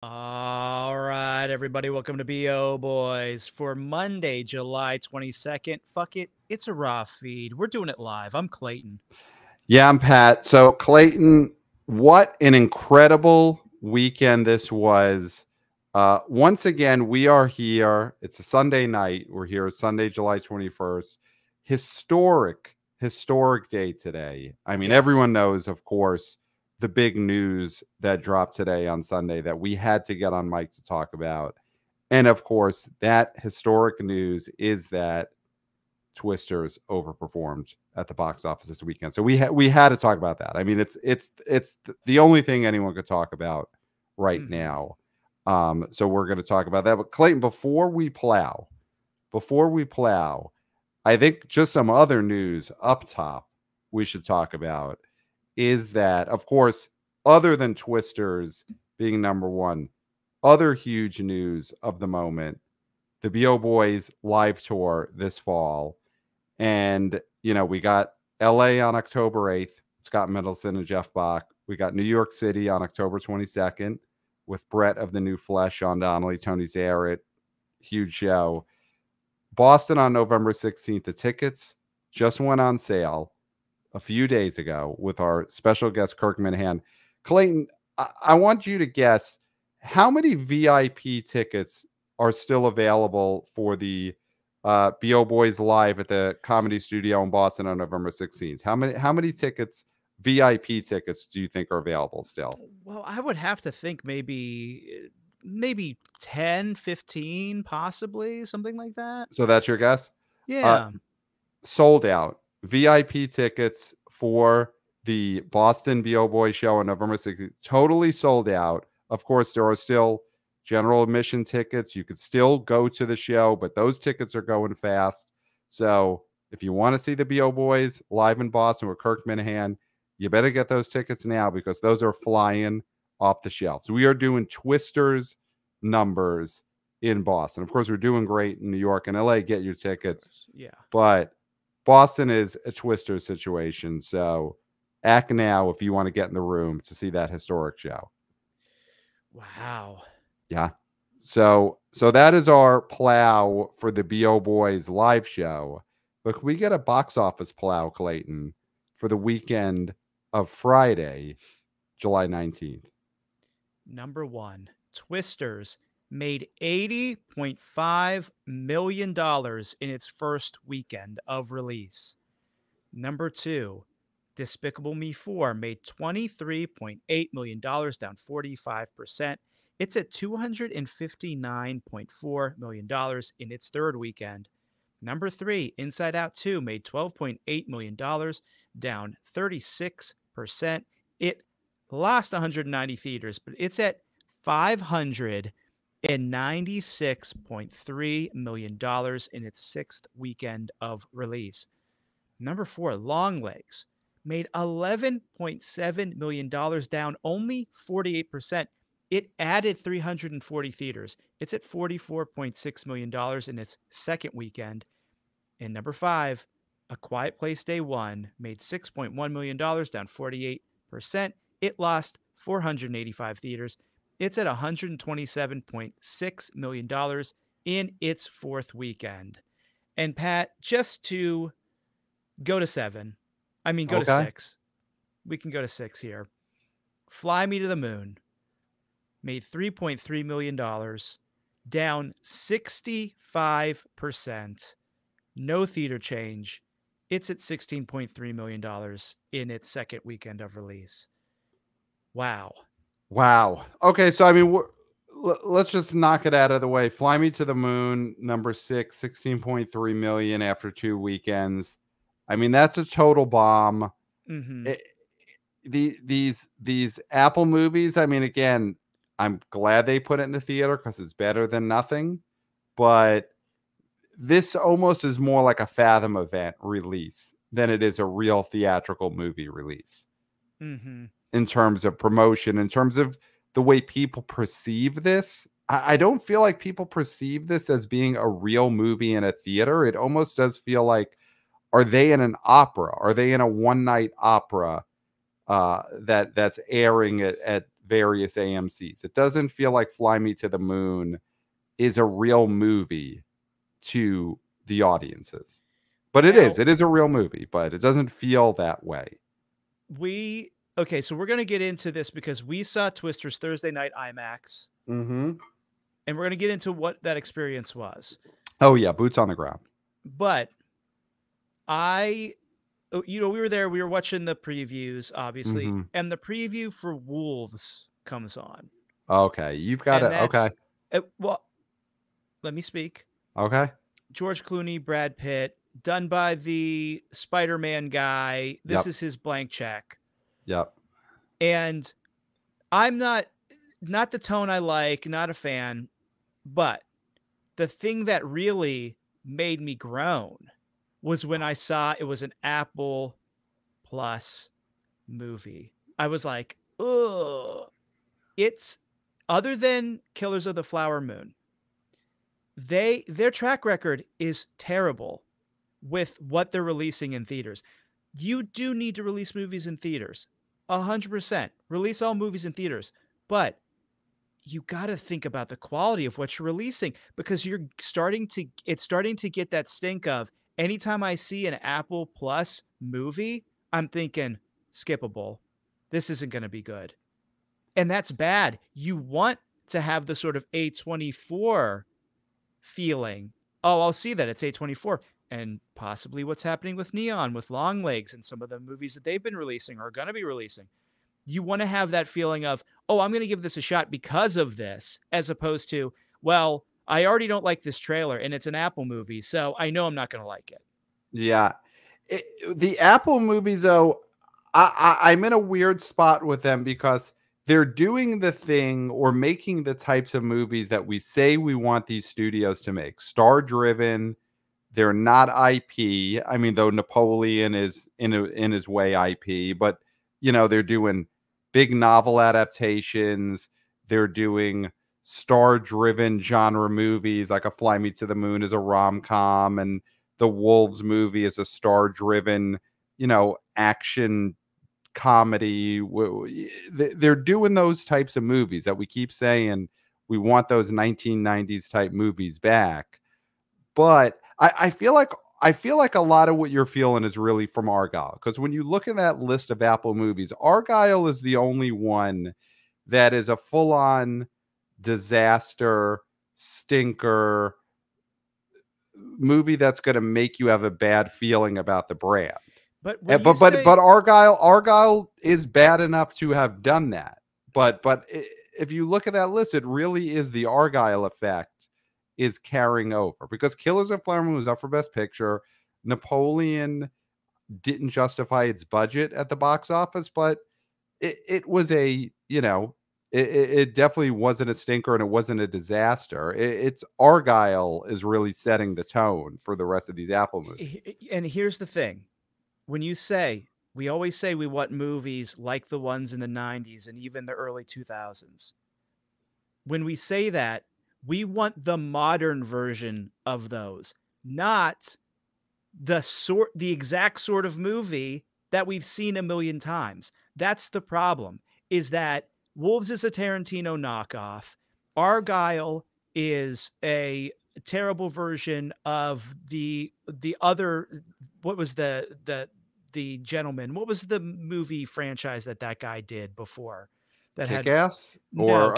All right, everybody, welcome to BO Boys for Monday, July 22nd. Fuck it, it's a raw feed. We're doing it live. I'm Clayton. Yeah, I'm Pat. So, Clayton, what an incredible weekend this was. Once again, we are here. It's a Sunday night. We're here Sunday, July 21st. Historic day today. I mean, Yes. everyone knows, of course, the big news that dropped today on Sunday that we had to get on mic to talk about. And of course, that historic news is that Twisters overperformed at the box office this weekend. So we had to talk about that. I mean, it's the only thing anyone could talk about right now. So we're going to talk about that. But Clayton, before we plow, I think just some other news up top we should talk about is that, of course, other than Twisters being number one, other huge news of the moment, the BO Boys live tour this fall. And, we got LA on October 8th, Scott Mendelson and Jeff Bock. We got New York City on October 22nd with Brett of the New Flesh, Sean Donnelly, Tony Zarrett. Huge show. Boston on November 16th. The tickets just went on sale a few days ago with our special guest, KIRK Minihane. Clayton, I want you to guess how many VIP tickets are still available for the BO Boys live at the Comedy Studio in Boston on November 16th. How many tickets, VIP tickets, do you think are available still? Well, I would have to think maybe 10, 15, possibly, something like that. So that's your guess? Uh, Yeah. Sold out. VIP tickets for the Boston BO Boy show on November 16th, totally sold out. Of course, there are still general admission tickets. You could still go to the show, but those tickets are going fast. So if you want to see the BO Boys live in Boston with KIRK Minihane, you better get those tickets now because those are flying off the shelves. We are doing Twisters numbers in Boston. Of course, we're doing great in New York and LA. Get your tickets. Yeah. But Boston is a Twister situation. So act now if you want to get in the room to see that historic show. Wow. Yeah. So that is our plow for the BO Boys live show. But can we get a box office plow, Clayton, for the weekend of Friday, July 19th? Number one, Twisters made $80.5 million in its first weekend of release. Number two, Despicable Me 4 made $23.8 million, down 45%. It's at $259.4 million in its third weekend. Number three, Inside Out 2 made $12.8 million, down 36%. It lost 190 theaters, but it's at $596.3 million in its sixth weekend of release. Number four, Longlegs made $11.7 million, down only 48%. It added 340 theaters. It's at $44.6 million in its second weekend. And number five, A Quiet Place Day 1 made $6.1 million, down 48%. It lost 485 theaters. It's at $127.6 million in its fourth weekend. And Pat, just to go to Okay. six. We can go to six here. Fly Me to the Moon made $3.3 million, down 65%. No theater change. It's at $16.3 million in its second weekend of release. Wow. Wow. Okay. So, I mean, let's just knock it out of the way. Fly Me to the Moon, number 6, 16.3 million after 2 weekends. I mean, that's a total bomb. Mm-hmm. These Apple movies, I mean, again, I'm glad they put it in the theater because it's better than nothing. But this almost is more like a Fathom event release than it is a real theatrical movie release Mm-hmm. in terms of promotion, in terms of the way people perceive this. I don't feel like people perceive this as being a real movie in a theater. It almost does feel like, are they in an opera? Are they in a one-night opera that's airing at various AMCs. It doesn't feel like Fly Me to the Moon is a real movie to the audiences. But it Now, is a real movie, but it doesn't feel that way. Okay, so we're going to get into this because we saw Twisters Thursday night IMAX, Mm-hmm. and we're going to get into what that experience was. Oh yeah, boots on the ground. But we were there, we were watching the previews, obviously, Mm-hmm. and the preview for Wolves comes on. Okay, you've got And to. Okay, well, let me speak. okay. George Clooney, Brad Pitt, done by the Spider-Man guy. This Yep. is his blank check. Yep. And I'm not the tone I like, not a fan, but the thing that really made me groan was when I saw it was an Apple Plus movie. I was like, ugh. It's other than Killers of the Flower Moon, their track record is terrible with what they're releasing in theaters. You do need to release movies in theaters. 100%. Release all movies in theaters. But you got to think about the quality of what you're releasing, because it's starting to get that stink of anytime I see an Apple Plus movie, I'm thinking skippable. This isn't going to be good. And that's bad. You want to have the sort of A24 feeling. Oh, I'll see that it's A24. And possibly what's happening with Neon, with Long Legs, and some of the movies that they've been releasing or are going to be releasing. You want to have that feeling of, oh, I'm going to give this a shot because of this, as opposed to, well, I already don't like this trailer and it's an Apple movie, so I know I'm not going to like it. Yeah. The Apple movies, though, I'm in a weird spot with them because they're doing the thing or making the types of movies that we say we want these studios to make. Star-driven. They're not IP. I mean, though Napoleon is in his way IP, but they're doing big novel adaptations. They're doing star-driven genre movies, like a Fly Me to the Moon is a rom-com, and the Wolves movie is a star-driven, action comedy. They're doing those types of movies that we keep saying we want those 1990s type movies back. But I feel like a lot of what you're feeling is really from Argyle, because when you look at that list of Apple movies, Argyle is the only one that is a full-on disaster stinker movie that's going to make you have a bad feeling about the brand. But Argyle is bad enough to have done that. But if you look at that list, it really is the Argyle effect is carrying over, because Killers of Flower Moon was up for Best Picture. Napoleon didn't justify its budget at the box office, but it was it definitely wasn't a stinker, and it wasn't a disaster. It's Argyle is really setting the tone for the rest of these Apple movies. And here's the thing. When we always say we want movies like the ones in the 90s and even the early 2000s. When we say that, we want the modern version of those, not the exact sort of movie that we've seen a million times. That's the problem, is that Wolves is a Tarantino knockoff. Argyle is a terrible version of the other. What was the gentleman? What was the movie franchise that guy did before? That Kick-Ass? No,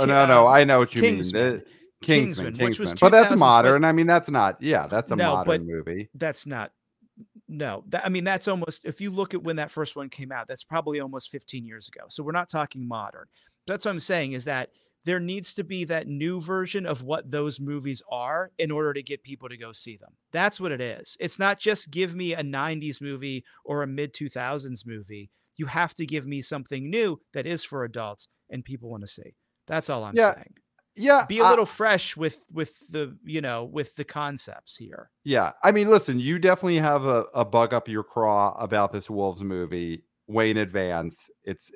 I know what you Kingsman. mean. Kingsman. Which was but that's 2000s, modern. I mean, that's not. Yeah, that's a No, modern but movie. That's not. No, I mean, that's almost, if you look at when that first one came out, that's probably almost 15 years ago. So we're not talking modern. That's what I'm saying, is that there needs to be that new version of what those movies are in order to get people to go see them. That's what it is. It's not just give me a 90s movie or a mid 2000s movie. You have to give me something new that is for adults and people want to see. That's all I'm saying. Yeah, be a little fresh with the concepts here. Yeah, I mean, listen, you definitely have a bug up your craw about this Wolves movie way in advance. It's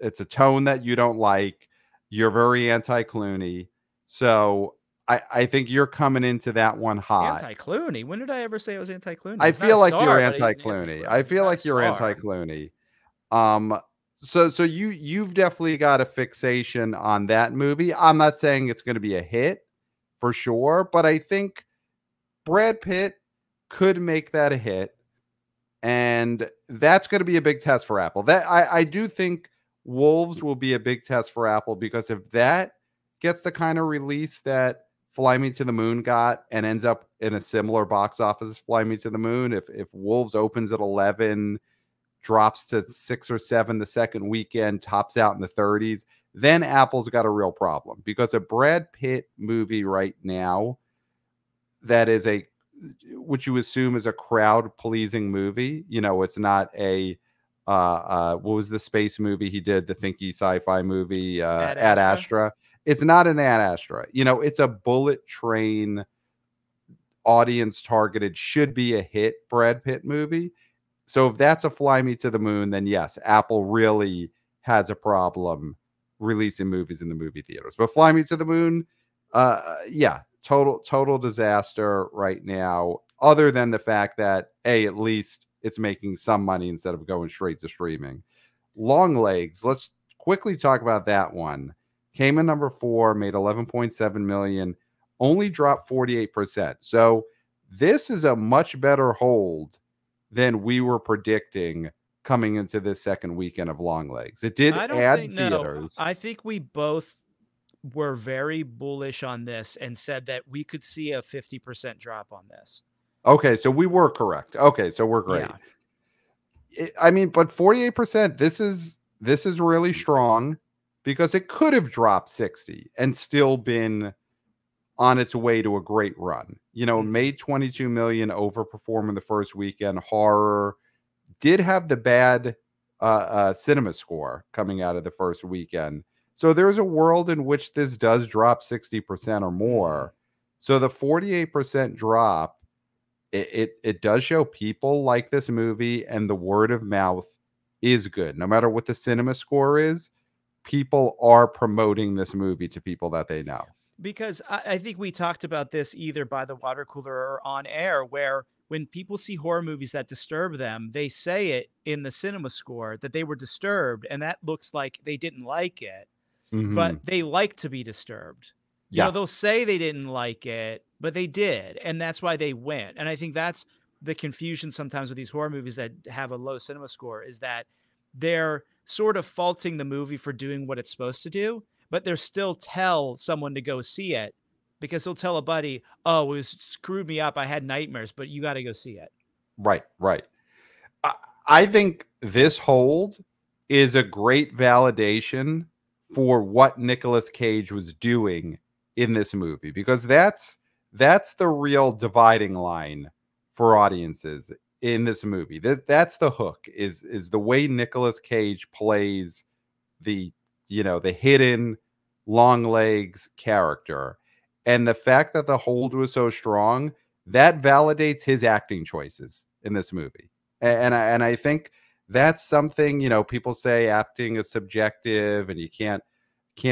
a tone that you don't like. You're very anti-Clooney, so I think you're coming into that one hot. Anti-Clooney? When did I ever say I was anti-Clooney? I feel like you're anti-Clooney. I feel like you're anti-Clooney. So you've definitely got a fixation on that movie. I'm not saying it's going to be a hit for sure, but I think Brad Pitt could make that a hit, and that's going to be a big test for Apple. That I do think Wolves will be a big test for Apple, because if that gets the kind of release that Fly Me to the Moon got and ends up in a similar box office as Fly Me to the Moon, if Wolves opens at 11, drops to 6 or 7 the second weekend, tops out in the 30s, then Apple's got a real problem, because a Brad Pitt movie right now that is which you assume is a crowd pleasing movie. It's not a what was the space movie he did, the thinky sci-fi movie, Ad Ad Astra. Astra. It's not an Ad Astra. It's a bullet train, audience targeted, should be a hit Brad Pitt movie. So if that's a Fly Me to the Moon, then yes, Apple really has a problem releasing movies in the movie theaters. But Fly Me to the Moon, yeah, total disaster right now, other than the fact that at least it's making some money instead of going straight to streaming. Long Legs, let's quickly talk about that one. Came in number 4, made 11.7 million, only dropped 48%. So this is a much better hold than we were predicting coming into this second weekend of Long Legs. It did I don't add think theaters. I think we both were very bullish on this and said that we could see a 50% drop on this. Okay, so we were correct. Okay, so we're great. Yeah. But 48%, this is really strong, because it could have dropped 60 and still been on its way to a great run. Made 22 million, overperforming the first weekend. Horror did have the bad cinema score coming out of the first weekend. So there's a world in which this does drop 60% or more. So the 48% drop, it does show people like this movie, and the word of mouth is good. No matter what the cinema score is, people are promoting this movie to people that they know. Because I think we talked about this either by the water cooler or on air, where when people see horror movies that disturb them, they say it in the cinema score that they were disturbed, and that looks like they didn't like it, but they like to be disturbed. Yeah. They'll say they didn't like it, but they did, and that's why they went. And I think that's the confusion sometimes with these horror movies that have a low cinema score, is that they're sort of faulting the movie for doing what it's supposed to do, but they'll still tell someone to go see it, because they'll tell a buddy, oh, it was screwed me up, I had nightmares, but you got to go see it. Right. I think this hold is a great validation for what Nicolas Cage was doing in this movie, because that's the real dividing line for audiences in this movie. That's the hook, is the way Nicolas Cage plays the hidden Long Legs character, and the fact that the hold was so strong, that validates his acting choices in this movie. And I think that's something, people say acting is subjective and you can't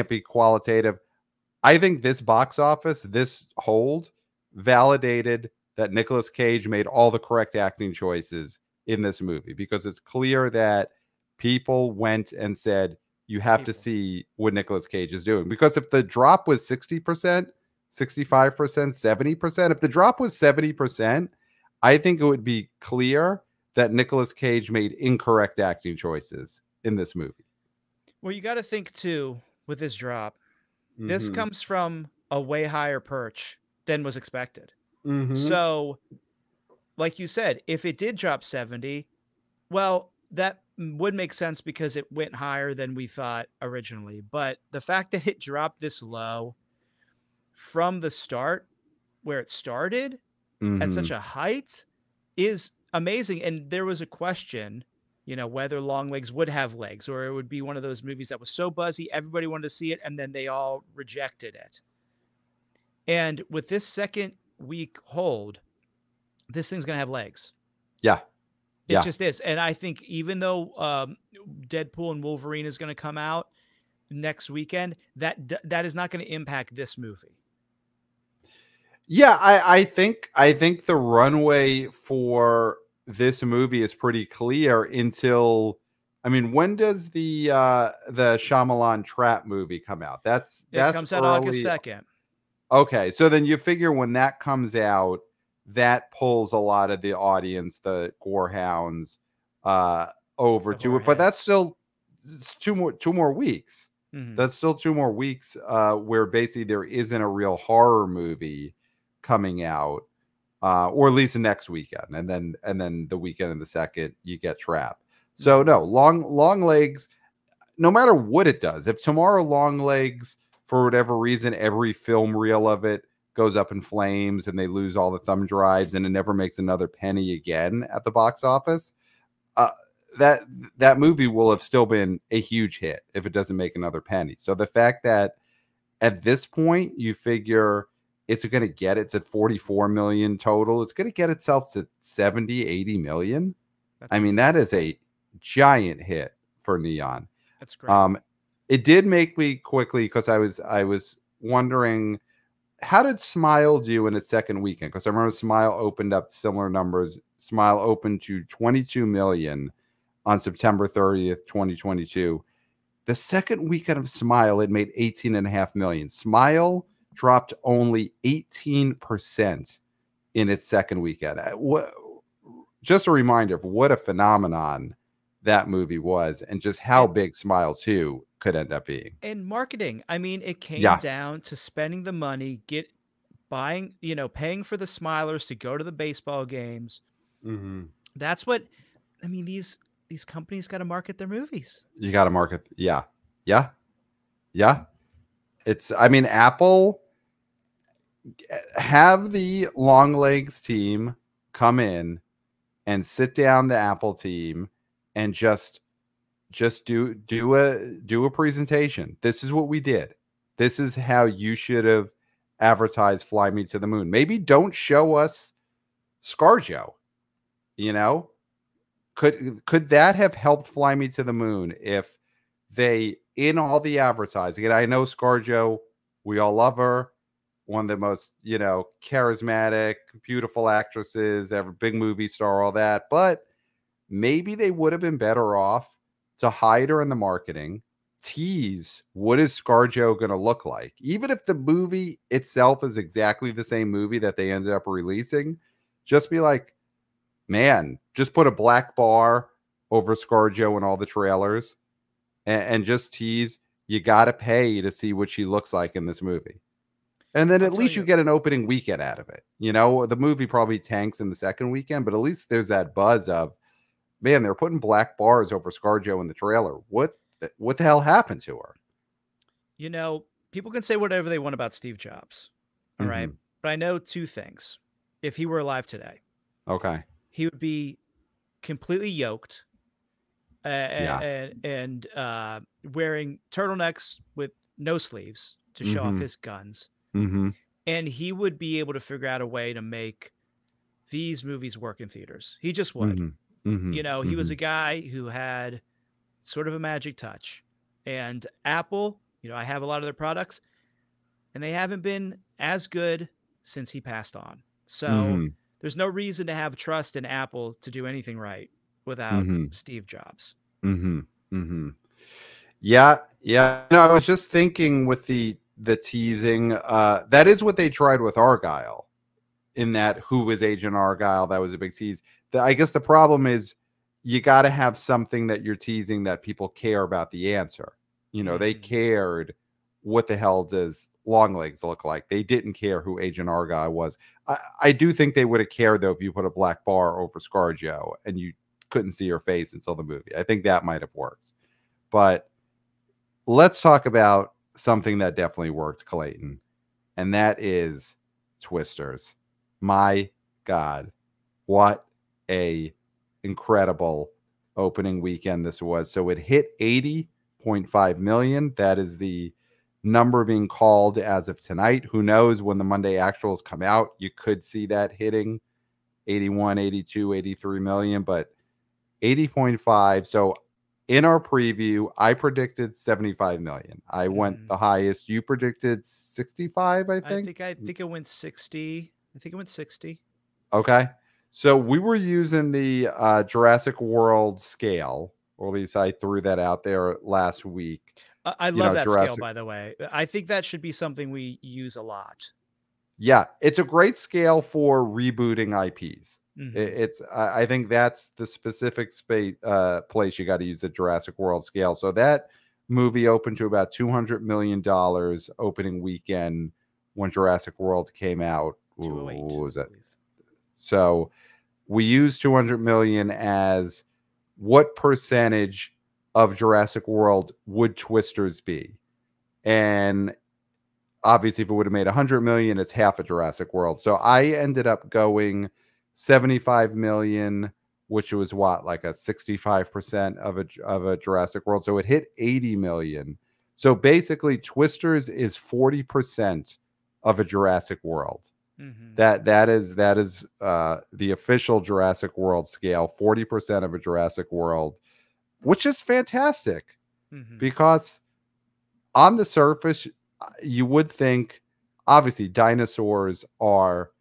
be qualitative. I think this box office, this hold, validated that Nicolas Cage made all the correct acting choices in this movie, because it's clear that people went and said, you have to see what Nicolas Cage is doing. Because if the drop was 60%, 65%, 70%, if the drop was 70%, I think it would be clear that Nicolas Cage made incorrect acting choices in this movie. Well, you got to think too, with this drop, this comes from a way higher perch than was expected. So, like you said, if it did drop 70, well, that would make sense because it went higher than we thought originally. But the fact that it dropped this low from the start, where it started at such a height, is amazing. And there was a question, whether Long Legs would have legs, or it would be one of those movies that was so buzzy, everybody wanted to see it, and then they all rejected it. And with this second week hold, this thing's going to have legs. Yeah. It just is. And I think even though Deadpool and Wolverine is going to come out next weekend, that is not going to impact this movie. Yeah, I think the runway for this movie is pretty clear until I mean, when does the Shyamalan Trap movie come out? It That's comes out August early. 2nd. Okay, so then you figure when that comes out, that pulls a lot of the audience, the gore hounds, uh, over The to horror it. But that's heads. still it's two more weeks. Hmm. That's still 2 more weeks where basically there isn't a real horror movie coming out, or at least the next weekend, and then the weekend of the second you get Trapped. So Hmm. no, long legs. No matter what it does, if tomorrow long legs for whatever reason every film reel of it goes up in flames and they lose all the thumb drives and it never makes another penny again at the box office, uh, that that movie will have still been a huge hit if it doesn't make another penny. So the fact that at this point you figure it's going to get it's at 44 million total, it's going to get itself to 70, 80 million. That's I mean, huge. that is a giant hit for Neon. That's great. um, it did make me quickly, because I was wondering, how did Smile do in its second weekend? Because I remember Smile opened up similar numbers. Smile opened to 22 million on September 30th, 2022. The second weekend of Smile, it made 18.5 million. Smile dropped only 18% in its second weekend. Just a reminder of what a phenomenon that movie was, and just how And big Smile 2 could end up being. and marketing. I mean, it came Yeah. down to spending the money, buying, paying for the Smilers to go to the baseball games. Hmm. That's what I mean. These companies got to market their movies. You got to market. Yeah. Yeah. Yeah. I mean, Apple, have the long legs team come in and sit down the Apple team and just do a presentation. This is what we did. This is how you should have advertised Fly Me to the Moon. Maybe don't show us ScarJo. You know, could that have helped Fly Me to the Moon if they, in all the advertising, and I know ScarJo, we all love her, one of the most charismatic, beautiful actresses ever, big movie star, all that, but maybe they would have been better off to hide her in the marketing, tease what is ScarJo going to look like, even if the movie itself is exactly the same movie that they ended up releasing. Just be like, man, just put a black bar over ScarJo in all the trailers, and just tease, you got to pay to see what she looks like in this movie. And then I'll at tell least you you. get an opening weekend out of it. The movie probably tanks in the second weekend, but at least there's that buzz of, man, they're putting black bars over ScarJo in the trailer. What the hell happened to her? You know, People can say whatever they want about Steve Jobs. All right. Hmm. But I know two things. If he were alive today, Okay. he would be completely yoked Yeah. and wearing turtlenecks with no sleeves to show off Hmm. his guns. Hmm. And he would be able to figure out a way to make these movies work in theaters. He just would. Hmm. Hmm. He was Hmm. a guy who had sort of a magic touch. And Apple, I have a lot of their products, and they haven't been as good since he passed on. So Hmm. there's no reason to have trust in Apple to do anything right without Hmm. Steve Jobs. Hmm. Hmm. Yeah, yeah. No, I was just thinking with the teasing. That is what they tried with Argyle. In that, who is Agent Argyle? That was a big tease. I guess the problem is you got to have something that you're teasing that people care about the answer. They Mm-hmm. cared, what the hell does Longlegs look like? They didn't care who Agent Argyle was. I do think they would have cared, though, if you put a black bar over ScarJo and you couldn't see her face until the movie. I think that might have worked. But let's talk about something that definitely worked, Clayton, and that is Twisters. My God, what a incredible opening weekend this was. So it hit 80.5 million. That is the number being called as of tonight. Who knows when the Monday actuals come out? You could see that hitting 81, 82, 83 million, but 80.5. So in our preview, I predicted 75 million. I went Mm-hmm. the highest. You predicted 65, I I think. think I think it went 60. I think it went 60. Okay. So we were using the Jurassic World scale. or at least I threw that out there last week. I You love know, that scale, Jurassic. by the way. I think that should be something we use a lot. Yeah, it's a great scale for rebooting IPs. Mm-hmm. I think that's the specific space place you got to use the Jurassic World scale. So that movie opened to about $200 million opening weekend when Jurassic World came out. Ooh, 208, what was I that? believe. So we use 200 million as what percentage of Jurassic World would Twisters be? And obviously if it would have made 100 million, it's half a Jurassic World. So I ended up going 75 million, which was what, like a 65% of a Jurassic World. So it hit 80 million. So basically Twisters is 40% of a Jurassic World. Mm-hmm. That is the official Jurassic World scale, 40% of a Jurassic World, which is fantastic Mm-hmm. because on the surface, you would think, obviously, dinosaurs are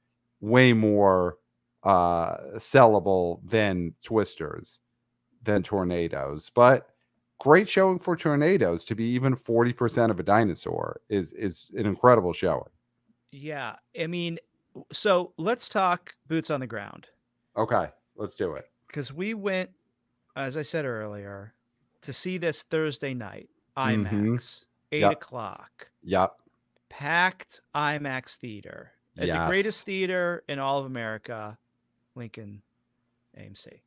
way more sellable than twisters, than tornadoes. But great showing for tornadoes to be even 40% of a dinosaur is an incredible showing. Yeah. I mean, so let's talk boots on the ground. Okay, let's do it. Because we went, as I said earlier, to see this Thursday night, Mm-hmm. IMAX, 8 Yep. o'clock, Yep. packed IMAX theater at the greatest Yes. theater in all of America, Lincoln AMC.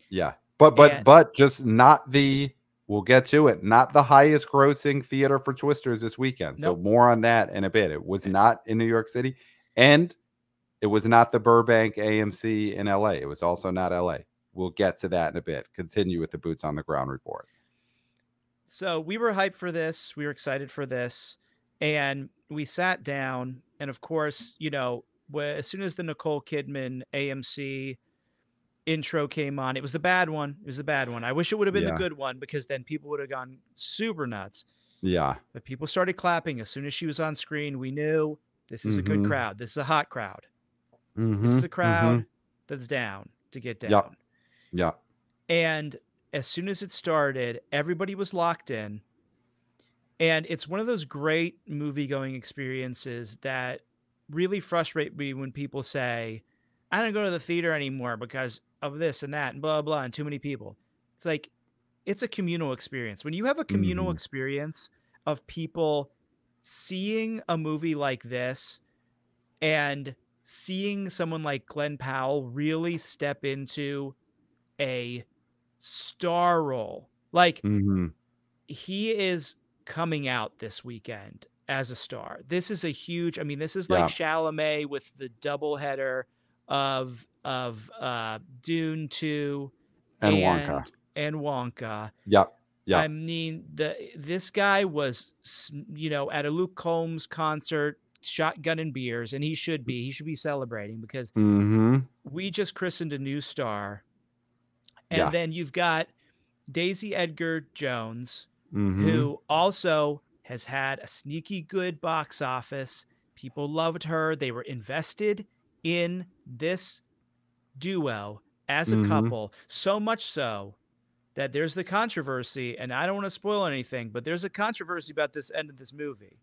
Yeah. And But just not the, we'll get to it, not the highest grossing theater for Twisters this weekend. So nope. more on that in a bit. It was not in New York City, and it was not the Burbank AMC in LA. It was also not LA. We'll get to that in a bit. Continue with the boots on the ground report. So we were hyped for this. We were excited for this. And we sat down. And of course, as soon as the Nicole Kidman AMC intro came on, it was the bad one. It was the bad one. I wish it would have been the Yeah. good one because then people would have gone super nuts. Yeah. But people started clapping as soon as she was on screen. We knew this is a good Mm-hmm. crowd. This is a hot crowd. This Mm-hmm. is a Mm-hmm. crowd that's down to get Yep. down. Yep. And as soon as it started, everybody was locked in. And it's one of those great movie going experiences that really frustrate me when people say, I don't go to the theater anymore because of this and that and blah, blah, and too many people. It's like, it's a communal experience. When you have a communal Mm-hmm. experience of people seeing a movie like this and seeing someone like Glenn Powell really step into a star role, like Mm-hmm. he is coming out this weekend as a star. This is a huge, I mean, this is like Yeah. Chalamet with the doubleheader of Dune 2 And Wonka. and Wonka. Yep. I Yep. mean, this guy was, at a Luke Combs concert, shotgun and beers, and he should be. He should be celebrating because Mm-hmm. we just christened a new star. And Yeah. then you've got Daisy Edgar Jones, Mm-hmm. who also has had a sneaky good box office. People loved her. They were invested in this duo as a Mm-hmm. couple, so much so that there's the controversy, and I don't want to spoil anything, but there's a controversy about this end of this movie.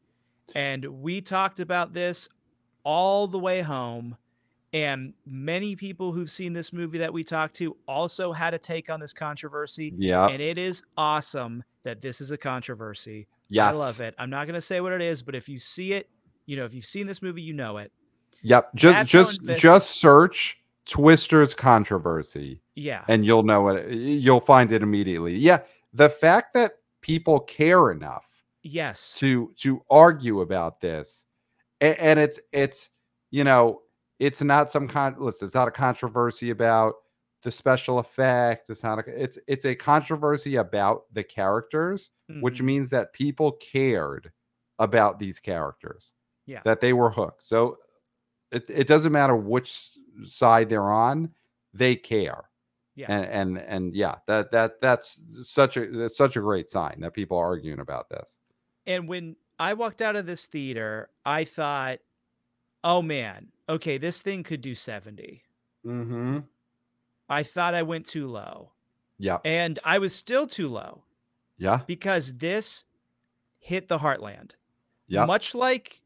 And we talked about this all the way home. And many people who've seen this movie that we talked to also had a take on this controversy. Yep. And it is awesome that this is a controversy. I love Yes. it. I'm not going to say what it is, but if you see it, if you've seen this movie, you know it. Yep. That's how Just search Twister's controversy Yeah. and you'll know it. You'll find it immediately. Yeah. The fact that people care enough Yes. to argue about this, and it's it's not listen, it's not a controversy about the special effect. It's a controversy about the characters, which Mhm. means that people cared about these characters, Yeah. that they were hooked. So it doesn't matter which side they're on, they care. Yeah. And yeah, that's such a great sign that people are arguing about this. And when I walked out of this theater, I thought, oh man, okay, this thing could do 70. Mm-hmm. I thought I went too low. Yep. And I was still too low Yeah. because this hit the heartland. Yep. Much like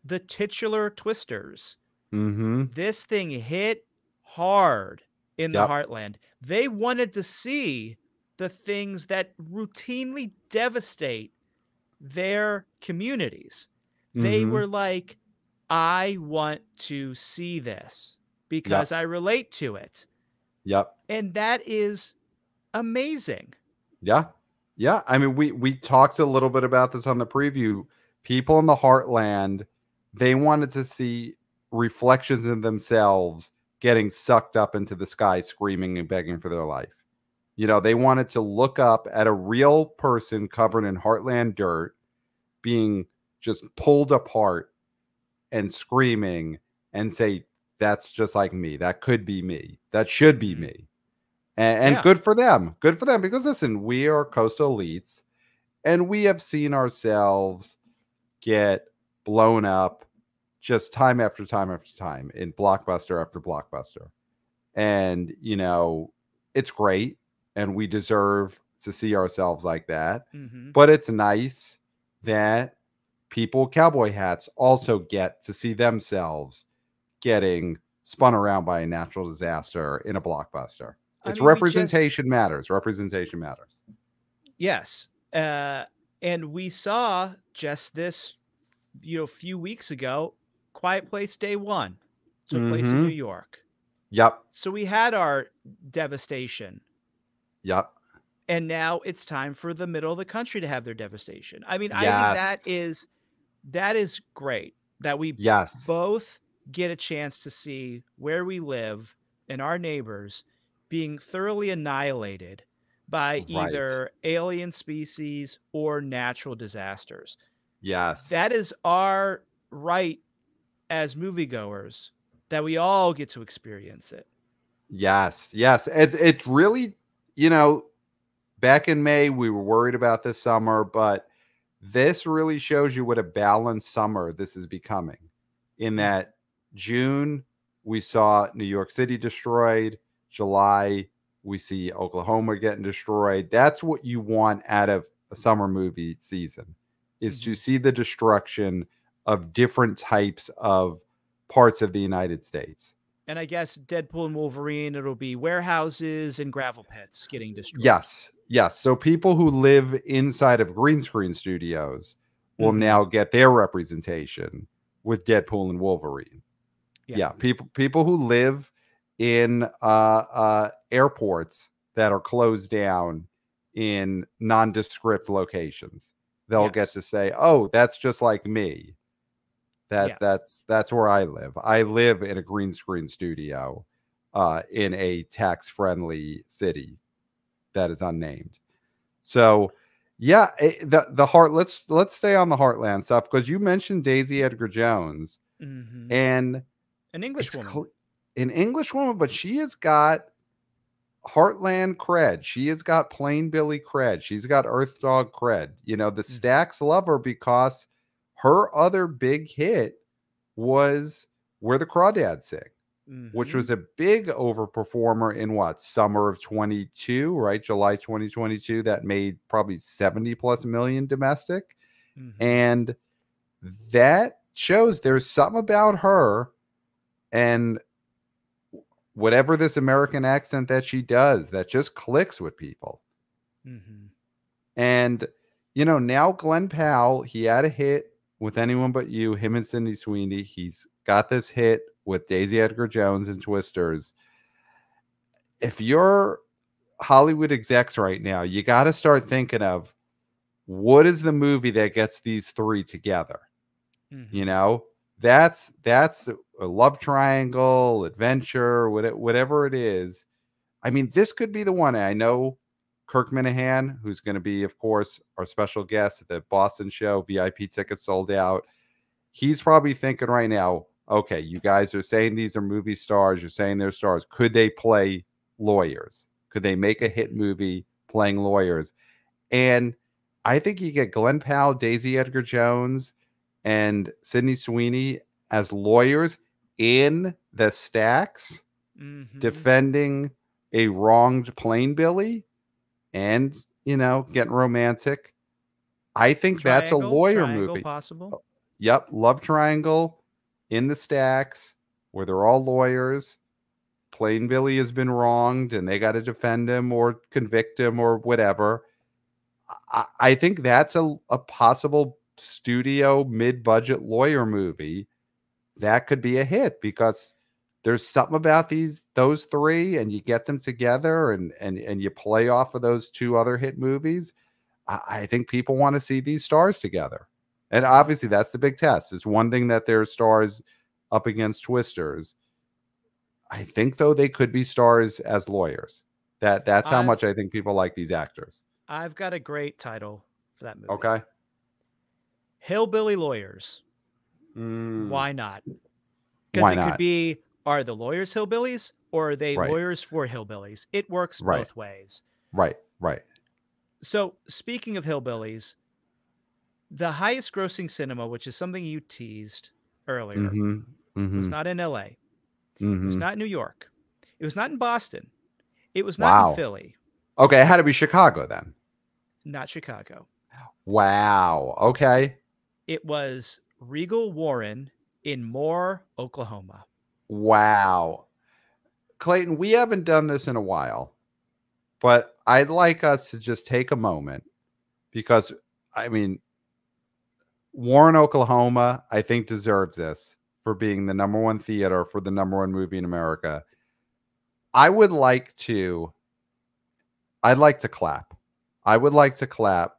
the titular Twisters, Mm-hmm. this thing hit hard in the Yep. heartland. They wanted to see the things that routinely devastate their communities. They Mm-hmm. were like, I want to see this because Yep. I relate to it. Yep. And that is amazing. Yeah. Yeah. I mean, we talked a little bit about this on the preview. People in the heartland, they wanted to see reflections of themselves getting sucked up into the sky, screaming and begging for their life. You know, they wanted to look up at a real person covered in heartland dirt being just pulled apart and screaming and say, that's just like me. That could be me. That should be me. And Yeah. good for them. Good for them. Because listen, we are coastal elites and we have seen ourselves get blown up just time after time after time in blockbuster after blockbuster. And, you know, it's great and we deserve to see ourselves like that. Mm-hmm. But it's nice that people with cowboy hats also get to see themselves getting spun around by a natural disaster in a blockbuster. It's representation matters. Representation matters. Yes. And we saw just this, few weeks ago, Quiet Place Day 1 took place in New York. Yep. So we had our devastation. Yep. And now it's time for the middle of the country to have their devastation. I mean, Yes. I think that is great that we both get a chance to see where we live and our neighbors being thoroughly annihilated by either alien species or natural disasters. Yes. That is our right as moviegoers, that we all get to experience it. Yes. Yes. It really, you know, back in May, we were worried about this summer, but this really shows you what a balanced summer this is becoming. In that June, we saw New York City destroyed. July, we see Oklahoma getting destroyed. That's what you want out of a summer movie season, is to see the destruction of different types of parts of the United States. And I guess Deadpool and Wolverine, it'll be warehouses and gravel pits getting destroyed. Yes. Yes. So people who live inside of green screen studios will now get their representation with Deadpool and Wolverine. Yeah. People who live in airports that are closed down in nondescript locations, they'll get to say, oh, that's just like me. That's where I live. I live in a green screen studio in a tax-friendly city that is unnamed. So yeah, the heart, let's stay on the heartland stuff, because you mentioned Daisy Edgar Jones and an English woman, but she has got heartland cred. She has got plain Billy cred. She's got Earth Dog cred. You know, the Stacks love her because her other big hit was Where the Crawdads Sing, which was a big overperformer in summer of 22, right? July 2022, that made probably 70 plus million domestic. And that shows there's something about her and whatever this American accent that she does that just clicks with people. And, you know, now Glenn Powell, he had a hit with Anyone But You, him and Sydney Sweeney. He's got this hit with Daisy Edgar Jones and Twisters. If you're Hollywood execs right now, you got to start thinking of what is the movie that gets these three together. You know, that's a love triangle, adventure, whatever it is. I mean, this could be the one. I know KIRK Minihan, who's going to be, of course, our special guest at the Boston show, VIP tickets sold out. He's probably thinking right now, okay, you guys are saying these are movie stars. You're saying they're stars. Could they play lawyers? Could they make a hit movie playing lawyers? And I think you get Glenn Powell, Daisy Edgar Jones, and Sydney Sweeney as lawyers in the Stacks defending a wronged plain Billy. and, getting romantic. I think that's a lawyer Triangle movie. possible. Yep, love triangle in the stacks where they're all lawyers. Plain Billy has been wronged and they got to defend him or convict him or whatever. I think that's a possible studio mid-budget lawyer movie that could be a hit because there's something about those three, and you get them together and you play off of those two other hit movies. I think people want to see these stars together. And obviously that's the big test. It's one thing that there's stars up against Twisters. I think though they could be stars as lawyers. That's how much I think people like these actors. I've got a great title for that movie. Okay. Hillbilly Lawyers. Why not? Because it could be, are the lawyers hillbillies or are they lawyers for hillbillies? It works both ways. Right. So speaking of hillbillies, the highest grossing cinema, which is something you teased earlier, was not in LA. It was not in New York. It was not in Boston. It was not in Philly. Okay, it had to be Chicago then. Not Chicago. Wow. Okay. It was Regal Warren in Moore, Oklahoma. Wow. Clayton, we haven't done this in a while, but I'd like us to just take a moment because, I mean, Warren, Oklahoma, I think deserves this for being the #1 theater for the #1 movie in America. I'd like to clap. I would like to clap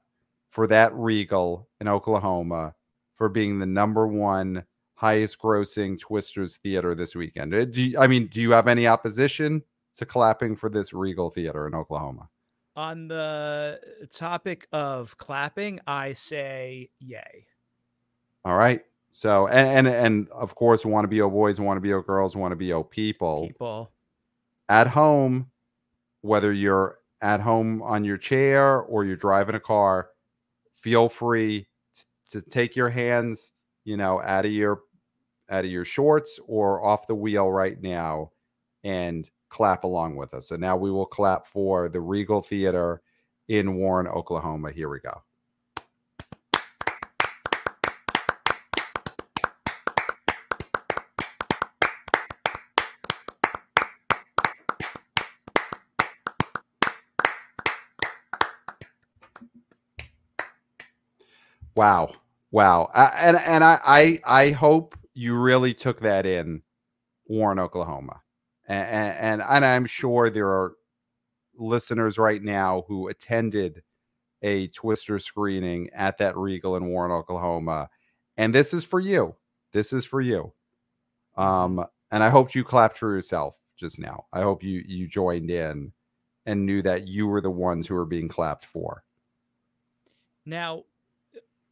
for that Regal in Oklahoma for being the #1 highest grossing Twisters theater this weekend. Do you have any opposition to clapping for this Regal theater in Oklahoma? On the topic of clapping, I say yay. All right. So, and of course, wanna-be-o boys, wanna-be-o girls, wanna-be-o people. At home, whether you're at home on your chair or you're driving a car, feel free to take your hands, out of your shorts or off the wheel right now and clap along with us. So now we will clap for the Regal Theater in Warren, Oklahoma. Here we go. Wow. I hope you really took that in, Warren, Oklahoma. And I'm sure there are listeners right now who attended a Twister screening at that Regal in Warren, Oklahoma. And this is for you. And I hope you clapped for yourself just now. I hope you joined in and knew that you were the ones who were being clapped for. Now,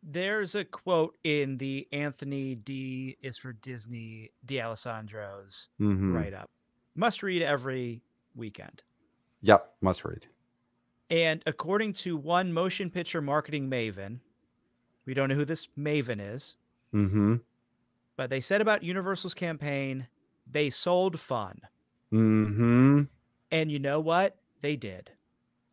there's a quote in the Anthony D is for Disney D'Alessandro's write-up. Must read every weekend. Yep, must read. And according to one motion picture marketing maven, we don't know who this maven is, but they said about Universal's campaign, they sold fun. And you know what? They did.